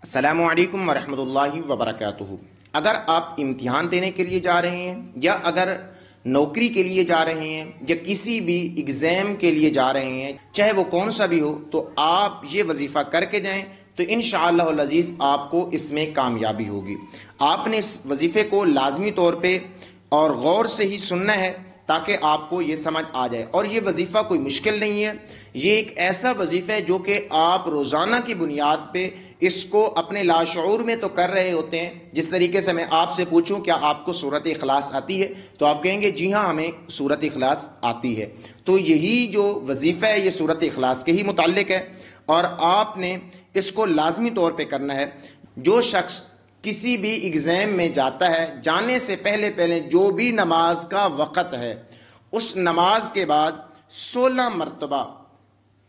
السلام علیکم ورحمۃ اللہ وبرکاتہ۔ اگر آپ امتحان دینے کے لیے جا رہے ہیں یا اگر نوکری کے لیے جا رہے ہیں یا کسی بھی ایگزام کے لیے جا رہے ہیں، چاہے وہ کون سا بھی ہو، تو آپ یہ وظیفہ کر کے جائیں تو انشاءاللہ العزیز آپ کو اس میں کامیابی ہوگی۔ آپ نے اس وظیفے کو لازمی طور پہ اور غور سے ہی سننا ہے تاکہ آپ کو یہ سمجھ آ جائے۔ اور یہ وظیفہ کوئی مشکل نہیں ہے، یہ ایک ایسا وظیفہ ہے جو کہ آپ روزانہ کی بنیاد پہ اس کو اپنے لاشعور میں تو کر رہے ہوتے ہیں۔ جس طریقے سے میں آپ سے پوچھوں کیا آپ کو سورۃ اخلاص آتی ہے تو آپ کہیں گے جی ہاں ہمیں سورۃ اخلاص آتی ہے۔ تو یہی جو وظیفہ ہے یہ سورۃ اخلاص کے ہی متعلق ہے اور آپ نے اس کو لازمی طور پہ کرنا ہے۔ جو شخص کسی بھی ایگزام میں جاتا ہے، جانے سے پہلے جو بھی نماز کا وقت ہے اس نماز کے بعد 16 مرتبہ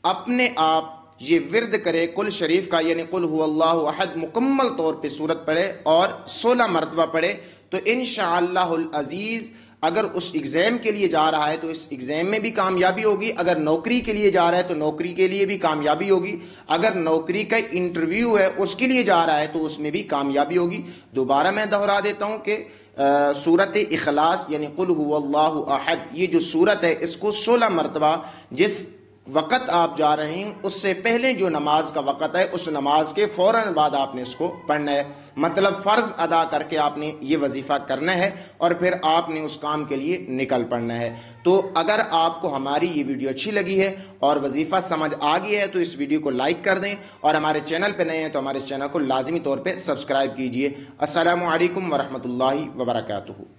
اپنے آپ یہ ورد کرے قل شریف کا، یعنی قل هو اللہ احد مکمل طور پہ سورت پڑھے اور 16 مرتبہ پڑھے تو انشاءاللہ العزیز اگر اس ایگزام کے لیے جا رہا ہے تو اس ایگزام میں بھی کامیابی ہوگی، اگر نوکری کے لیے جا رہا ہے تو نوکری کے لیے بھی کامیابی ہوگی، اگر نوکری کا انٹرویو ہے اس کے لیے جا رہا ہے تو اس میں بھی کامیابی ہوگی۔ دوبارہ میں دہرا دیتا ہوں کہ سورۃ اخلاص یعنی قل هو اللہ احد، یہ جو سورت ہے اس کو 16 مرتبہ جس وقت آپ جا رہے ہیں اس سے پہلے جو نماز کا وقت ہے اس نماز کے فوراً بعد آپ نے اس کو پڑھنا ہے، مطلب فرض ادا کر کے آپ نے یہ وظیفہ کرنا ہے اور پھر آپ نے اس کام کے لیے نکل پڑنا ہے۔ تو اگر آپ کو ہماری یہ ویڈیو اچھی لگی ہے اور وظیفہ سمجھ آ گیا ہے تو اس ویڈیو کو لائک کر دیں اور ہمارے چینل پہ نئے ہیں تو ہمارے اس چینل کو لازمی طور پہ سبسکرائب کیجئے۔ السلام علیکم ورحمۃ اللہ وبرکاتہ۔